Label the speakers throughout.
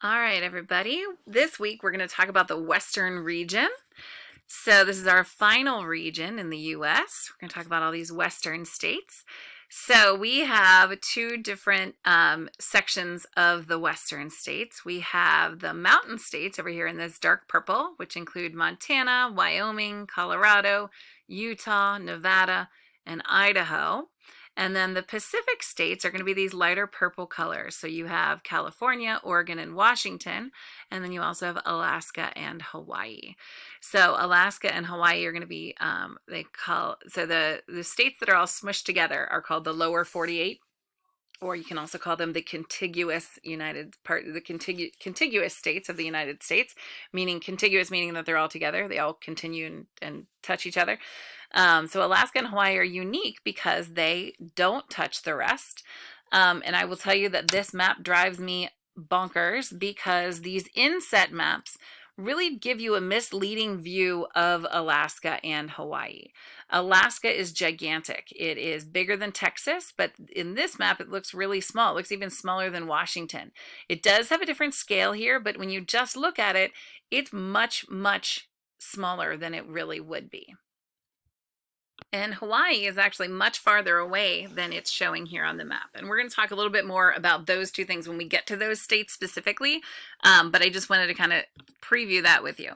Speaker 1: All right, everybody. This week we're going to talk about the Western region. So, this is our final region in the US. We're going to talk about all these Western states. So, we have two different sections of the Western states. We have the mountain states over here in this dark purple, which include Montana, Wyoming, Colorado, Utah, Nevada, and Idaho. And then the Pacific states are going to be these lighter purple colors. So you have California, Oregon, and Washington. And then you also have Alaska and Hawaii. So Alaska and Hawaii are going to be, the states that are all smushed together are called the lower 48, or you can also call them the contiguous states of the United States, meaning contiguous, meaning that they're all together. They all continue and touch each other. So Alaska and Hawaii are unique because they don't touch the rest. And I will tell you that this map drives me bonkers because these inset maps really give you a misleading view of Alaska and Hawaii. Alaska is gigantic. It is bigger than Texas, but in this map it looks really small. It looks even smaller than Washington. It does have a different scale here, but when you just look at it, it's much, much smaller than it really would be. And Hawaii is actually much farther away than it's showing here on the map. And we're going to talk a little bit more about those two things when we get to those states specifically. But I just wanted to kind of preview that with you.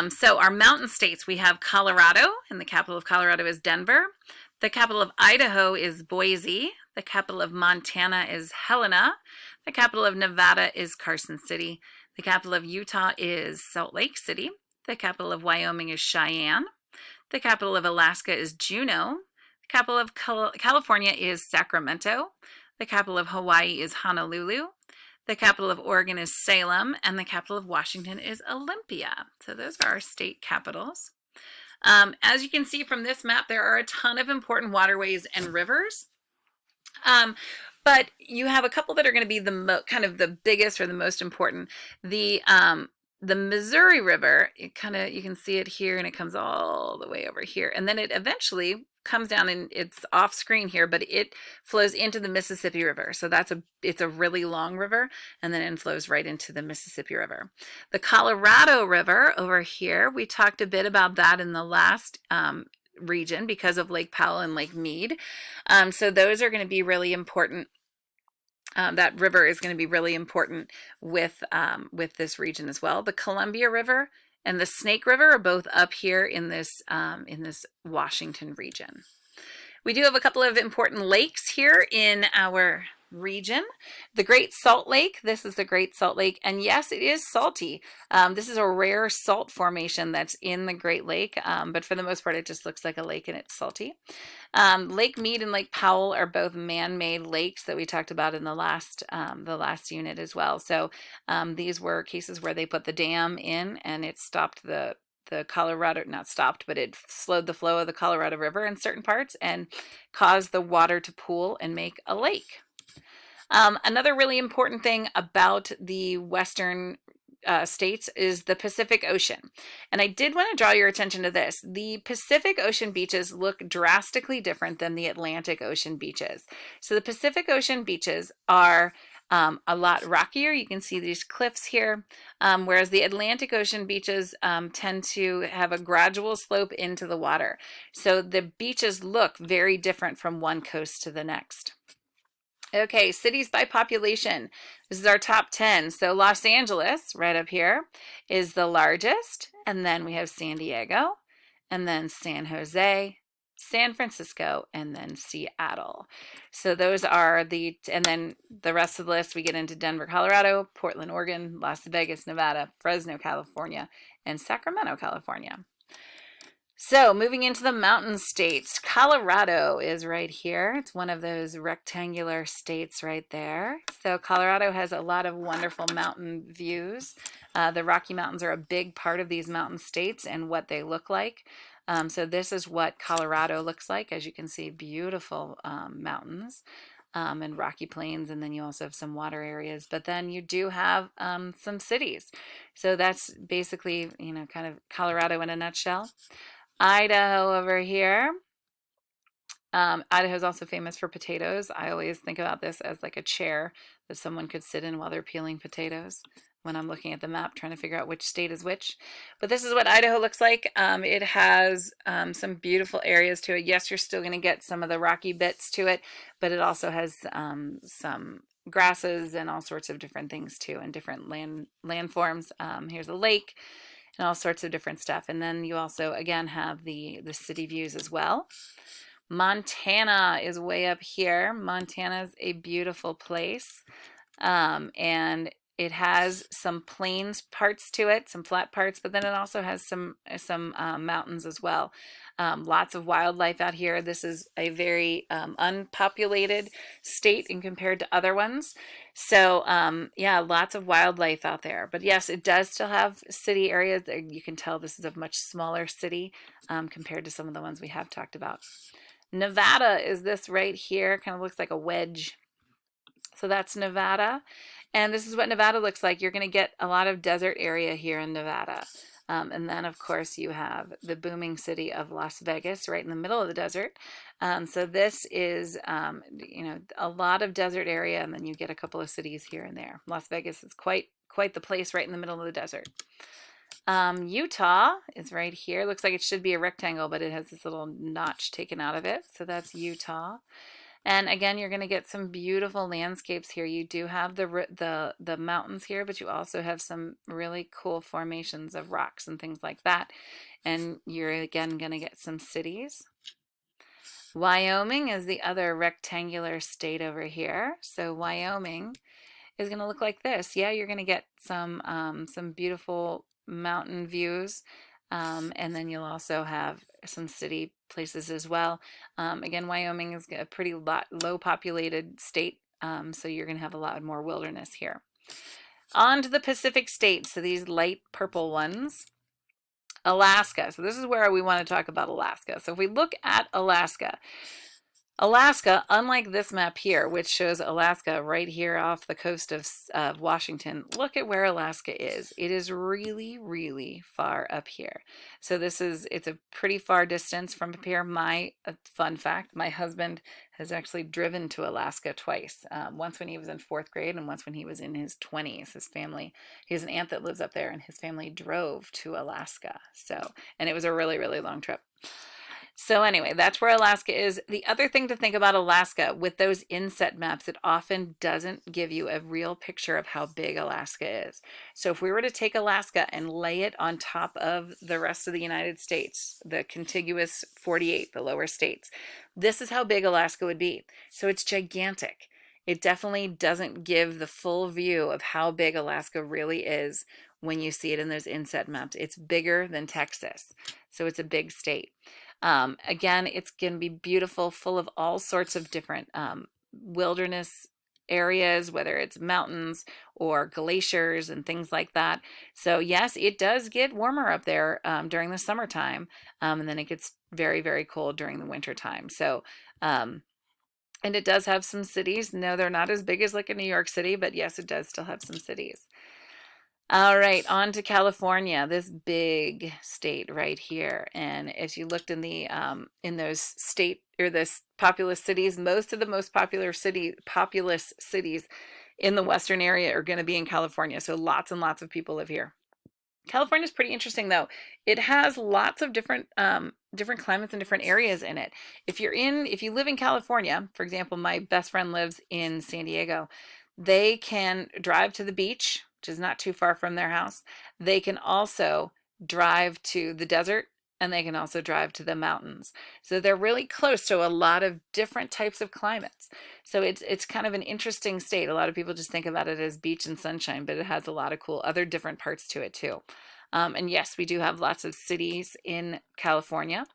Speaker 1: So our mountain states, we have Colorado, and the capital of Colorado is Denver. The capital of Idaho is Boise. The capital of Montana is Helena. The capital of Nevada is Carson City. The capital of Utah is Salt Lake City. The capital of Wyoming is Cheyenne. The capital of Alaska is Juneau. The capital of California is Sacramento. The capital of Hawaii is Honolulu. The capital of Oregon is Salem. And the capital of Washington is Olympia. So those are our state capitals. As you can see from this map, there are a ton of important waterways and rivers. But you have a couple that are going to be kind of the biggest or the most important. The Missouri River, you can see it here, and it comes all the way over here. And then it eventually comes down, and it's off screen here, but it flows into the Mississippi River. So it's a really long river, and then it flows right into the Mississippi River. The Colorado River over here, we talked a bit about that in the last region because of Lake Powell and Lake Mead. So those are going to be really important. That river is going to be really important with this region as well. The Columbia River and the Snake River are both up here in this Washington region. We do have a couple of important lakes here in our region. The Great Salt Lake, this is the Great Salt Lake, and yes, it is salty. This is a rare salt formation that's in the Great Lake, but for the most part, it just looks like a lake and it's salty. Lake Mead and Lake Powell are both man-made lakes that we talked about in the last unit as well. So these were cases where they put the dam in and it stopped the Colorado, not stopped, but it slowed the flow of the Colorado River in certain parts and caused the water to pool and make a lake. Another really important thing about the Western states is the Pacific Ocean. And I did want to draw your attention to this. The Pacific Ocean beaches look drastically different than the Atlantic Ocean beaches. So the Pacific Ocean beaches are a lot rockier. You can see these cliffs here, whereas the Atlantic Ocean beaches tend to have a gradual slope into the water. So the beaches look very different from one coast to the next. Okay, cities by population. This is our top 10. So Los Angeles, right up here, is the largest. And then we have San Diego, and then San Jose, San Francisco, and then Seattle. So those are and then the rest of the list, we get into Denver, Colorado, Portland, Oregon, Las Vegas, Nevada, Fresno, California, and Sacramento, California. So moving into the mountain states, Colorado is right here. It's one of those rectangular states right there. So Colorado has a lot of wonderful mountain views. The Rocky Mountains are a big part of these mountain states and what they look like. So this is what Colorado looks like. As you can see, beautiful mountains and rocky plains, and then you also have some water areas. But then you do have some cities. So that's basically, kind of Colorado in a nutshell. Idaho over here Idaho is also famous for potatoes. I always think about this as like a chair that someone could sit in while they're peeling potatoes when I'm looking at the map trying to figure out which state is which. But this is what Idaho looks like. It has some beautiful areas to it. Yes, you're still going to get some of the rocky bits to it, but it also has some grasses and all sorts of different things too, and different landforms. Here's a lake and all sorts of different stuff. And then you also, again, have the city views as well. Montana is way up here. Montana is a beautiful place. And it has some plains parts to it, some flat parts, but then it also has some mountains as well. Lots of wildlife out here. This is a very unpopulated state in compared to other ones. So yeah, lots of wildlife out there. But yes, it does still have city areas. You can tell this is a much smaller city compared to some of the ones we have talked about. Nevada is this right here, kind of looks like a wedge. So that's Nevada. And this is what Nevada looks like. You're going to get a lot of desert area here in Nevada. And then, of course, you have the booming city of Las Vegas right in the middle of the desert. So this is, a lot of desert area, and then you get a couple of cities here and there. Las Vegas is quite the place right in the middle of the desert. Utah is right here. Looks like it should be a rectangle, but it has this little notch taken out of it. So that's Utah. And again, you're going to get some beautiful landscapes here. You do have the mountains here, but you also have some really cool formations of rocks and things like that. And you're again going to get some cities. Wyoming is the other rectangular state over here. So Wyoming is going to look like this. Yeah, you're going to get some beautiful mountain views. And then you'll also have some city places as well. Again, Wyoming is a pretty low populated state, so you're going to have a lot more wilderness here. On to the Pacific states, so these light purple ones. Alaska. So this is where we want to talk about Alaska. So if we look at Alaska, unlike this map here, which shows Alaska right here off the coast of Washington, look at where Alaska is. It is really, really far up here. So it's a pretty far distance from up here. Fun fact, my husband has actually driven to Alaska twice. Once when he was in 4th grade and once when he was in his 20s. He has an aunt that lives up there and his family drove to Alaska. And it was a really, really long trip. So anyway, that's where Alaska is. The other thing to think about Alaska, with those inset maps, it often doesn't give you a real picture of how big Alaska is. So if we were to take Alaska and lay it on top of the rest of the United States, the contiguous 48, the lower states, this is how big Alaska would be. So it's gigantic. It definitely doesn't give the full view of how big Alaska really is when you see it in those inset maps. It's bigger than Texas, so it's a big state. Again, it's going to be beautiful, full of all sorts of different wilderness areas, whether it's mountains or glaciers and things like that. So yes, it does get warmer up there during the summertime, and then it gets very, very cold during the wintertime. So, and it does have some cities. No, they're not as big as like a New York City, but yes, it does still have some cities. All right, on to California, this big state right here. And as you looked in those state or this populous cities, most of the most populous cities in the western area are going to be in California. So lots and lots of people live here. California is pretty interesting though. It has lots of different climates and different areas in it. If you live in California, for example, my best friend lives in San Diego, they can drive to the beach, which is not too far from their house. They can also drive to the desert and they can also drive to the mountains. So they're really close to a lot of different types of climates. So it's kind of an interesting state. A lot of people just think about it as beach and sunshine, but it has a lot of cool other different parts to it too. And yes, we do have lots of cities in California.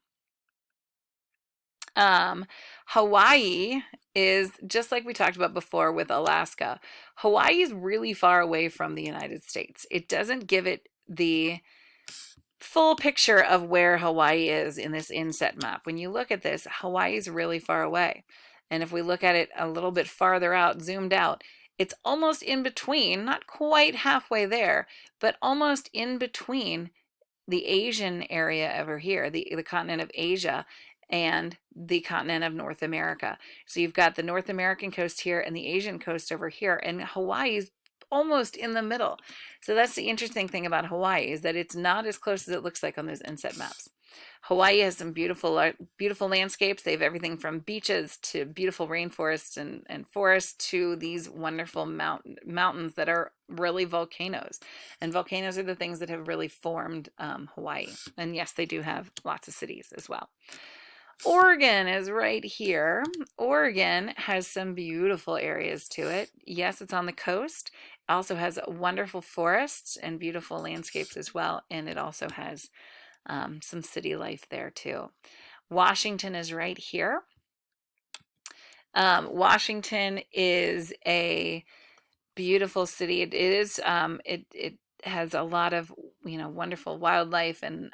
Speaker 1: Hawaii is just like we talked about before with Alaska. Hawaii is really far away from the United States. It doesn't give it the full picture of where Hawaii is in this inset map. When you look at this, Hawaii is really far away. And if we look at it a little bit farther out, zoomed out, it's almost in between, not quite halfway there, but almost in between the Asian area over here, the continent of Asia, and the continent of North America. So you've got the North American coast here and the Asian coast over here, and Hawaii's almost in the middle. So that's the interesting thing about Hawaii, is that it's not as close as it looks like on those inset maps. Hawaii has some beautiful landscapes. They have everything from beaches to beautiful rainforests and forests to these wonderful mountains that are really volcanoes. And volcanoes are the things that have really formed Hawaii. And yes, they do have lots of cities as well. Oregon is right here. Oregon has some beautiful areas to it. Yes, it's on the coast. It also has wonderful forests and beautiful landscapes as well. And it also has some city life there too. Washington is right here. Washington is a beautiful city. It has a lot of wonderful wildlife and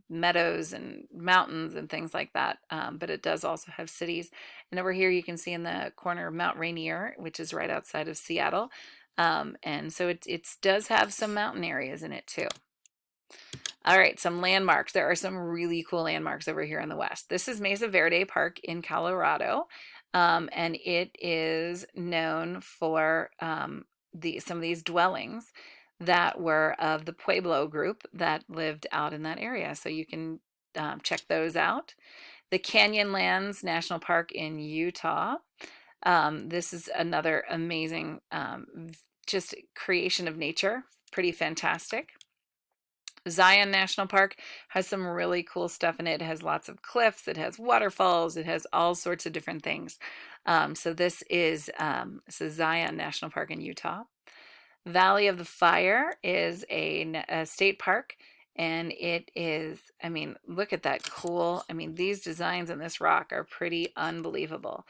Speaker 1: meadows and mountains and things like that. But it does also have cities. And over here you can see in the corner Mount Rainier, which is right outside of Seattle. And so it does have some mountain areas in it too. All right, some landmarks. There are some really cool landmarks over here in the west. This is Mesa Verde Park in Colorado, and it is known for some of these dwellings that were of the Pueblo group that lived out in that area. So you can check those out. The Canyonlands National Park in Utah. This is another amazing just creation of nature. Pretty fantastic. Zion National Park has some really cool stuff in it. It has lots of cliffs, it has waterfalls, it has all sorts of different things. So this is Zion National Park in Utah. Valley of the Fire is a state park, and it is, I mean, look at that cool, I mean, these designs in this rock are pretty unbelievable.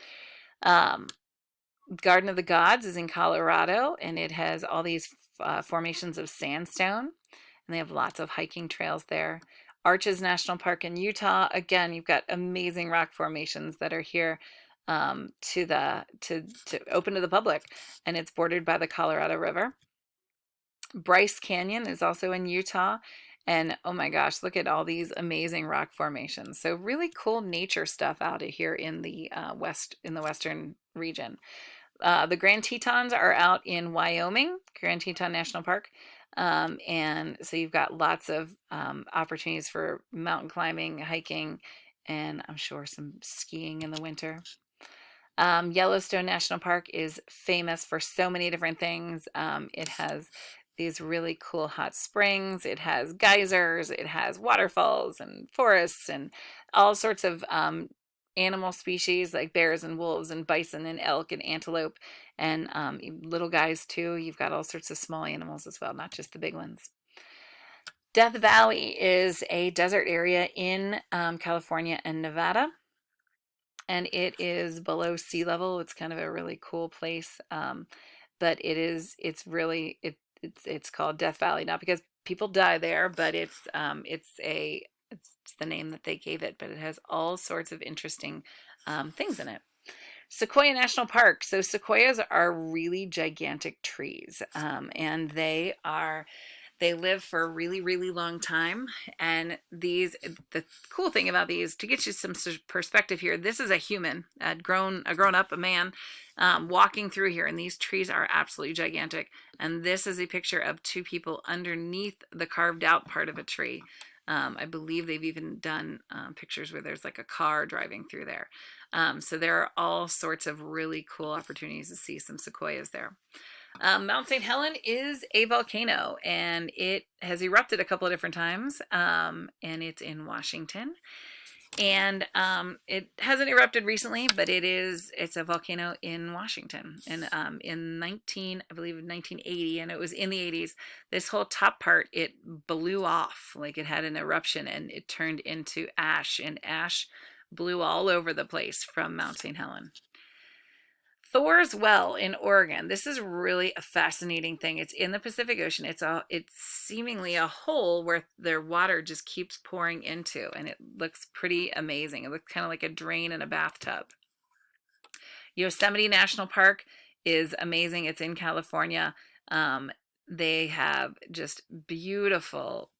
Speaker 1: Garden of the Gods is in Colorado, and it has all these formations of sandstone, and they have lots of hiking trails there. Arches National Park in Utah, again, you've got amazing rock formations that are here to open to the public, and it's bordered by the Colorado River. Bryce Canyon is also in Utah, and oh my gosh, look at all these amazing rock formations. So really cool nature stuff out of here in the western region. The Grand Tetons are out in Wyoming, Grand Teton National Park. And so you've got lots of opportunities for mountain climbing, hiking, and I'm sure some skiing in the winter. Yellowstone National Park is famous for so many different things. It has these really cool hot springs. It has geysers. It has waterfalls and forests and all sorts of animal species like bears and wolves and bison and elk and antelope and little guys too. You've got all sorts of small animals as well, not just the big ones. Death Valley is a desert area in California and Nevada, and it is below sea level. It's kind of a really cool place, but it's called Death Valley, not because people die there, but it's the name that they gave it, but it has all sorts of interesting things in it. Sequoia National Park. So sequoias are really gigantic trees, and they live for a really, really long time. And the cool thing about these, to get you some perspective here, this is a human, a grown up, a man, walking through here, and these trees are absolutely gigantic. And this is a picture of two people underneath the carved out part of a tree. I believe they've even done pictures where there's like a car driving through there. So there are all sorts of really cool opportunities to see some sequoias there. Mount St. Helen is a volcano, and it has erupted a couple of different times, and it's in Washington. And it hasn't erupted recently, but it's a volcano in Washington. And in 1980, and it was in the 80s, this whole top part, it blew off, like it had an eruption, and it turned into ash, and ash blew all over the place from Mount St. Helen. Thor's Well in Oregon. This is really a fascinating thing. It's in the Pacific Ocean. It's seemingly a hole where their water just keeps pouring into, and it looks pretty amazing. It looks kind of like a drain in a bathtub. Yosemite National Park is amazing. It's in California. They have just beautiful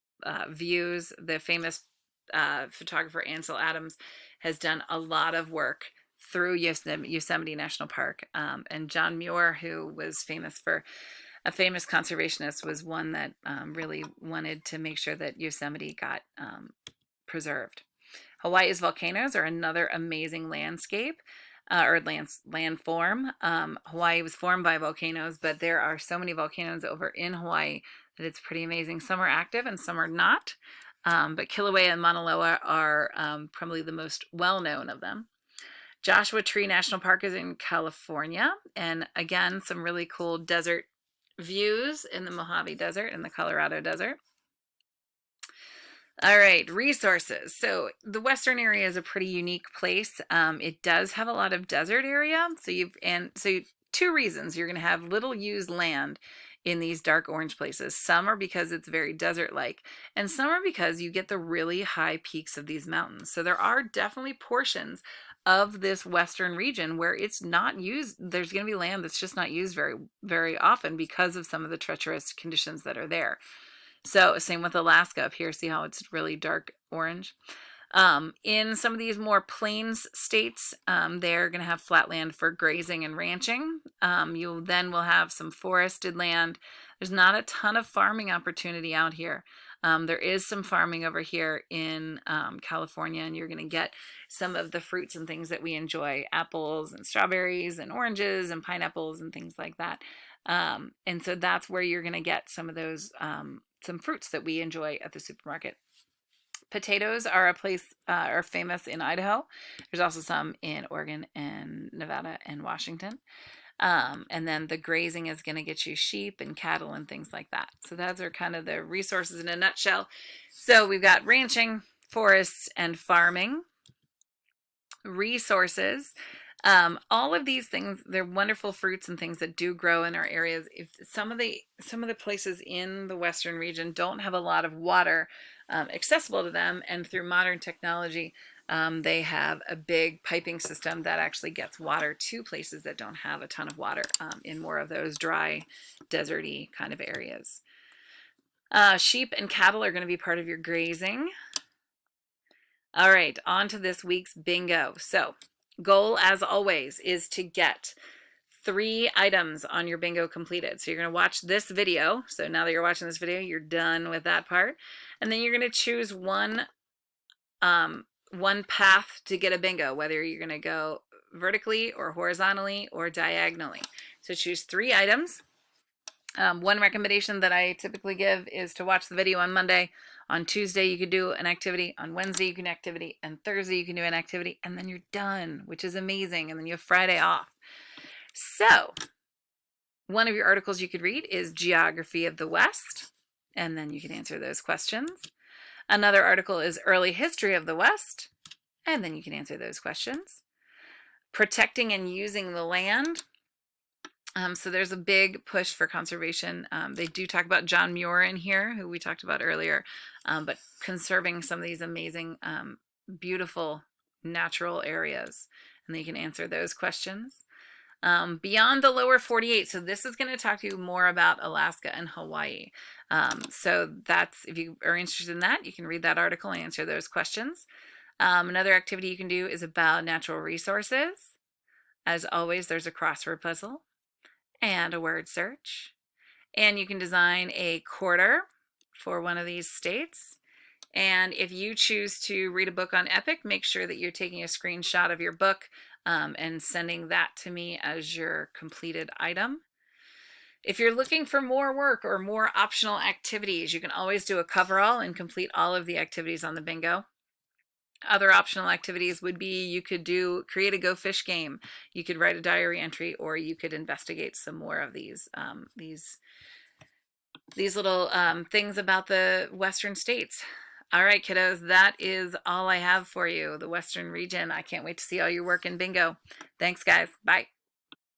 Speaker 1: views. The famous photographer Ansel Adams has done a lot of work through Yosemite National Park. And John Muir, who was famous for a famous conservationist, was one that really wanted to make sure that Yosemite got preserved. Hawaii's volcanoes are another amazing landscape or landform. Hawaii was formed by volcanoes, but there are so many volcanoes over in Hawaii that it's pretty amazing. Some are active and some are not. But Kilauea and Mauna Loa are probably the most well-known of them. Joshua Tree National Park is in California. And again, some really cool desert views in the Mojave Desert and the Colorado Desert. All right, resources. So the western area is a pretty unique place. It does have a lot of desert area. So two reasons you're going to have little used land in these dark orange places. Some are because it's very desert-like, and some are because you get the really high peaks of these mountains. So there are definitely portions of this western region where it's not used. There's going to be land that's just not used very, very often because of some of the treacherous conditions that are there. So same with Alaska up here. See how it's really dark orange? In some of these more plains states, they're going to have flat land for grazing and ranching. You then will have some forested land. There's not a ton of farming opportunity out here. There is some farming over here in California, and you're going to get some of the fruits and things that we enjoy, apples and strawberries and oranges and pineapples and things like that. And so that's where you're going to get some of those some fruits that we enjoy at the supermarket. Potatoes are are famous in Idaho. There's also some in Oregon and Nevada and Washington. And then the grazing is going to get you sheep and cattle and things like that. So those are kind of the resources in a nutshell. So we've got ranching, forests, and farming. Resources. All of these things, they're wonderful fruits and things that do grow in our areas. If some of the places in the western region don't have a lot of water accessible to them, and through modern technology, they have a big piping system that actually gets water to places that don't have a ton of water in more of those dry, deserty kind of areas. Sheep and cattle are going to be part of your grazing. All right, on to this week's bingo. So, goal, as always, is to get 3 items on your bingo completed. So you're going to watch this video. So now that you're watching this video, you're done with that part. And then you're going to choose one path to get a bingo, whether you're going to go vertically or horizontally or diagonally. So choose 3 items. One recommendation that I typically give is to watch the video on Monday. On Tuesday, you could do an activity. On Wednesday, you can do an activity. And Thursday, you can do an activity. And then you're done, which is amazing. And then you have Friday off. So one of your articles you could read is Geography of the West. And then you can answer those questions. Another article is Early History of the West. And then you can answer those questions. Protecting and Using the Land. So there's a big push for conservation. They do talk about John Muir in here, who we talked about earlier, but conserving some of these amazing, beautiful natural areas. And then you can answer those questions. Beyond the lower 48. So this is going to talk to you more about Alaska and Hawaii. So that's, if you are interested in that, you can read that article and answer those questions. Another activity you can do is about natural resources. As always, there's a crossword puzzle and a word search. And you can design a quarter for one of these states. And if you choose to read a book on Epic, make sure that you're taking a screenshot of your book and sending that to me as your completed item. If you're looking for more work or more optional activities, you can always do a coverall and complete all of the activities on the bingo. Other optional activities would be you could create a go fish game, you could write a diary entry, or you could investigate some more of these little things about the western states. All right, kiddos, that is all I have for you, the western region. I can't wait to see all your work in bingo. Thanks, guys. Bye.